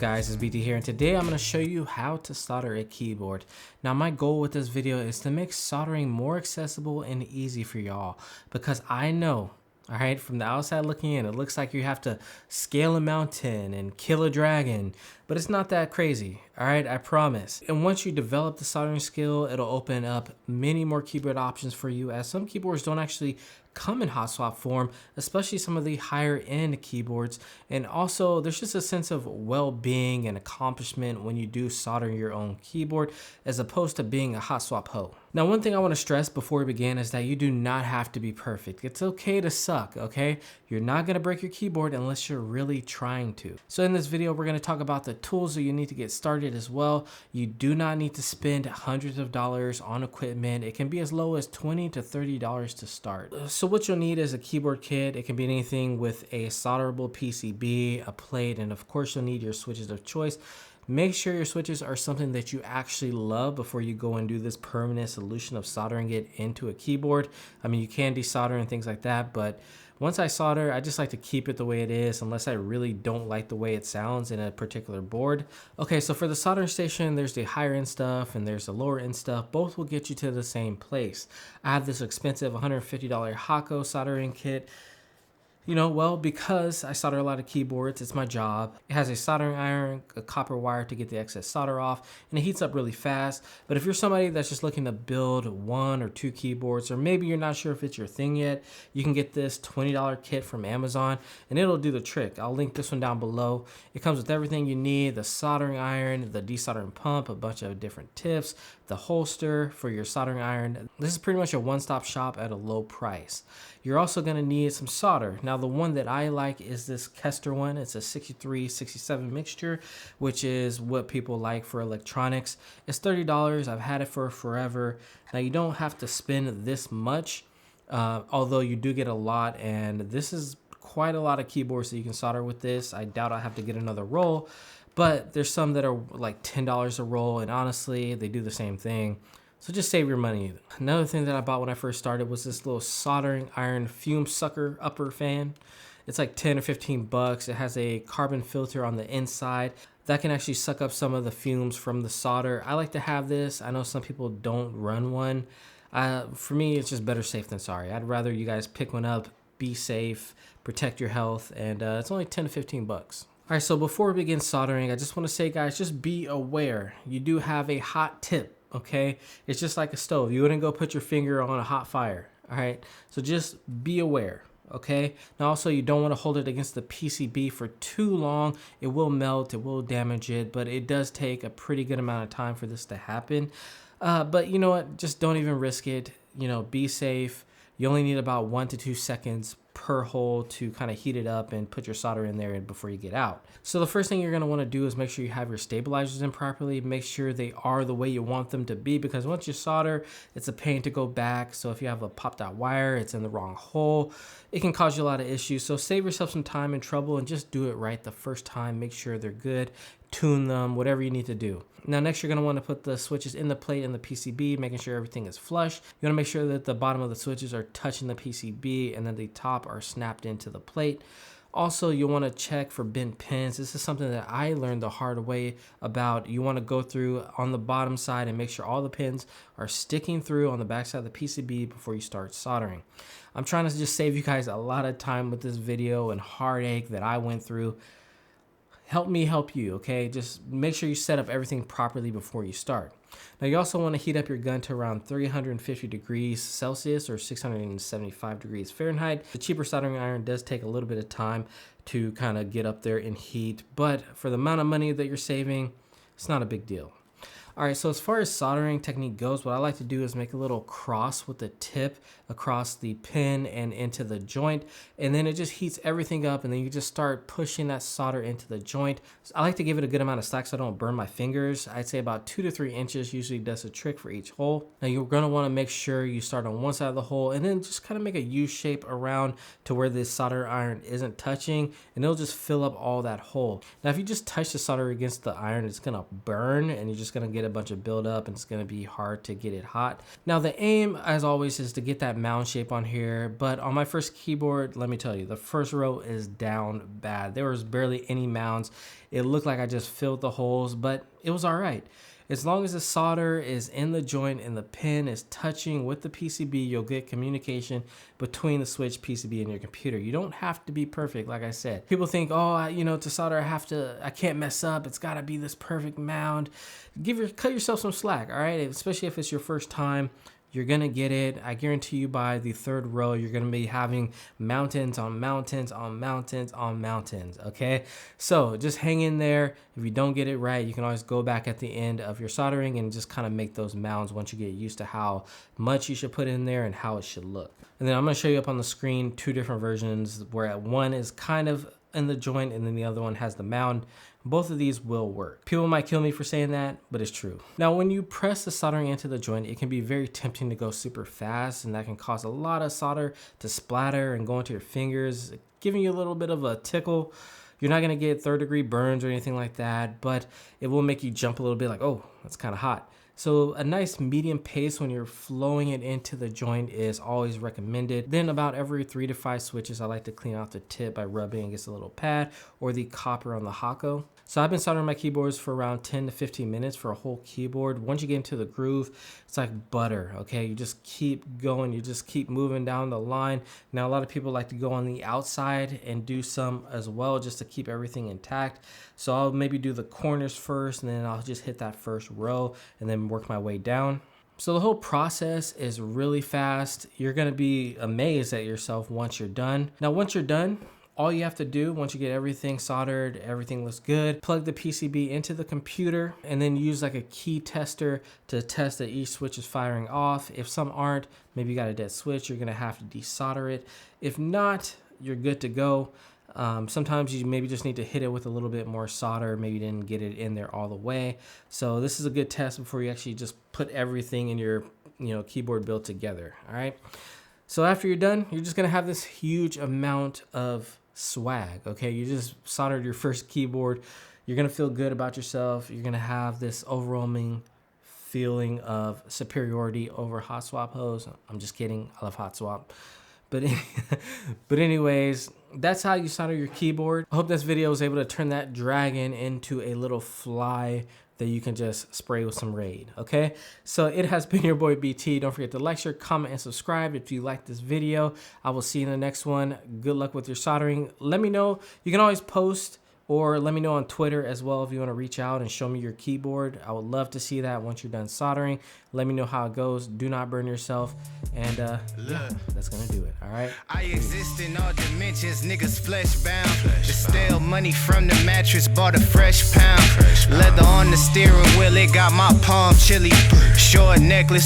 guys, it's BT here, and today I'm going to show you how to solder a keyboard. Now my goal with this video is to make soldering more accessible and easy for y'all, because I know, alright, from the outside looking in, it looks like you have to scale a mountain and kill a dragon, but it's not that crazy, alright, I promise. And once you develop the soldering skill, it'll open up many more keyboard options for you, as some keyboards don't actually come in hot swap form, especially some of the higher end keyboards. And also there's just a sense of well-being and accomplishment when you do solder your own keyboard, as opposed to being a hot swap hoe. Now, one thing I want to stress before we begin is that you do not have to be perfect. It's okay to suck, okay? You're not going to break your keyboard unless you're really trying to. So in this video, we're going to talk about the tools that you need to get started as well. You do not need to spend hundreds of dollars on equipment. It can be as low as $20 to $30 to start. So what you'll need is a keyboard kit. It can be anything with a solderable PCB, a plate, and of course you'll need your switches of choice. Make sure your switches are something that you actually love before you go and do this permanent solution of soldering it into a keyboard. I mean, you can desolder and things like that, but once I solder, I just like to keep it the way it is unless I really don't like the way it sounds in a particular board. Okay, so for the soldering station, there's the higher end stuff and there's the lower end stuff. Both will get you to the same place. I have this expensive $150 Hako soldering kit. You know, well, because I solder a lot of keyboards, it's my job. It has a soldering iron, a copper wire to get the excess solder off, and it heats up really fast. But if you're somebody that's just looking to build one or two keyboards, or maybe you're not sure if it's your thing yet, you can get this $20 kit from Amazon, and it'll do the trick. I'll link this one down below. It comes with everything you need: the soldering iron, the desoldering pump, a bunch of different tips, the holster for your soldering iron. This is pretty much a one-stop shop at a low price. You're also going to need some solder. Now, the one that I like is this Kester one. It's a 63-67 mixture, which is what people like for electronics. It's $30. I've had it for forever. Now, you don't have to spend this much, although you do get a lot, and this is quite a lot of keyboards that you can solder with this. I doubt I'll have to get another roll, but there's some that are like $10 a roll, and honestly, they do the same thing. So just save your money. Another thing that I bought when I first started was this little soldering iron fume sucker upper fan. It's like 10 or 15 bucks. It has a carbon filter on the inside that can actually suck up some of the fumes from the solder. I like to have this. I know some people don't run one. For me, it's just better safe than sorry. I'd rather you guys pick one up, be safe, protect your health, and it's only 10 to 15 bucks. All right, so before we begin soldering, I just want to say, guys, just be aware. You do have a hot tip. Okay, it's just like a stove. You wouldn't go put your finger on a hot fire. All right, so just be aware. Okay, now also you don't want to hold it against the PCB for too long. It will melt, it will damage it, but it does take a pretty good amount of time for this to happen. But you know what, just don't even risk it. You know, be safe. You only need about 1 to 2 seconds per hole to kind of heat it up and put your solder in there before you get out. So the first thing you're going to want to do is make sure you have your stabilizers in properly. Make sure they are the way you want them to be, because once you solder, it's a pain to go back. So if you have a popped out wire, it's in the wrong hole, it can cause you a lot of issues. So save yourself some time and trouble and just do it right the first time. Make sure they're good, tune them, whatever you need to do. Now next, you're going to want to put the switches in the plate and the PCB, making sure everything is flush. You want to make sure that the bottom of the switches are touching the PCB and then the top are snapped into the plate. Also, you want to check for bent pins. This is something that I learned the hard way about. You want to go through on the bottom side and make sure all the pins are sticking through on the back side of the PCB before you start soldering. I'm trying to just save you guys a lot of time with this video and heartache that I went through. Help me help you, okay? Just make sure you set up everything properly before you start. Now, you also want to heat up your gun to around 350 degrees Celsius or 675 degrees Fahrenheit. The cheaper soldering iron does take a little bit of time to kind of get up there in heat, but for the amount of money that you're saving, it's not a big deal. All right, so as far as soldering technique goes, what I like to do is make a little cross with the tip across the pin and into the joint, and then it just heats everything up, and then you just start pushing that solder into the joint. So I like to give it a good amount of slack so I don't burn my fingers. I'd say about 2 to 3 inches usually does a trick for each hole. Now you're gonna wanna make sure you start on one side of the hole and then just kind of make a U shape around to where this solder iron isn't touching, and it'll just fill up all that hole. Now if you just touch the solder against the iron, it's gonna burn and you're just gonna get get a bunch of buildup and it's gonna be hard to get it hot. Now the aim, as always, is to get that mound shape on here, but on my first keyboard, let me tell you, the first row is down bad. There was barely any mounds. It looked like I just filled the holes, but it was all right. As long as the solder is in the joint and the pin is touching with the PCB, you'll get communication between the switch, PCB, and your computer. You don't have to be perfect, like I said. People think, oh, you know, to solder, I can't mess up. It's gotta be this perfect mound. Cut yourself some slack, all right? Especially if it's your first time. You're gonna get it. I guarantee you by the third row, you're gonna be having mountains on mountains on mountains on mountains, okay? So just hang in there. If you don't get it right, you can always go back at the end of your soldering and just kind of make those mounds once you get used to how much you should put in there and how it should look. And then I'm gonna show you up on the screen 2 different versions where one is kind of in the joint and then the other one has the mound. Both of these will work. People might kill me for saying that, but it's true. Now, when you press the soldering into the joint, it can be very tempting to go super fast, and that can cause a lot of solder to splatter and go into your fingers, giving you a little bit of a tickle. You're not gonna get 3rd-degree burns or anything like that, but it will make you jump a little bit like, oh, that's kind of hot. So a nice medium pace when you're flowing it into the joint is always recommended. Then about every 3 to 5 switches, I like to clean out the tip by rubbing against a little pad or the copper on the Hako. So I've been soldering my keyboards for around 10 to 15 minutes for a whole keyboard. Once you get into the groove, it's like butter, okay? You just keep going, you just keep moving down the line. Now, a lot of people like to go on the outside and do some as well just to keep everything intact. So I'll maybe do the corners first, and then I'll just hit that first row and then work my way down. So the whole process is really fast. You're gonna be amazed at yourself once you're done. Now, once you're done, all you have to do, once you get everything soldered, everything looks good, plug the PCB into the computer and then use like a key tester to test that each switch is firing off. If some aren't, maybe you got a dead switch, you're gonna have to desolder it. If not, you're good to go. Sometimes you maybe just need to hit it with a little bit more solder. Maybe you didn't get it in there all the way. So this is a good test before you actually just put everything in your keyboard build together, all right? So after you're done, you're just gonna have this huge amount of swag, okay? You just soldered your first keyboard. You're gonna feel good about yourself. You're gonna have this overwhelming feeling of superiority over hot swap hose. I'm just kidding, I love hot swap. But anyways, that's how you solder your keyboard. I hope this video was able to turn that dragon into a little fly that you can just spray with some Raid, okay? So it has been your boy BT. Don't forget to like, share, comment, and subscribe if you like this video. I will see you in the next one. Good luck with your soldering. Let me know. You can always post or let me know on Twitter as well if you want to reach out and show me your keyboard. I would love to see that once you're done soldering. Let me know how it goes. Do not burn yourself. And yeah, that's gonna do it. All right. I exist in all dimensions, niggas flesh bound. The stale money from the mattress, bought a fresh pound. Leather on the steering wheel, it got my palm chilly. Short necklace.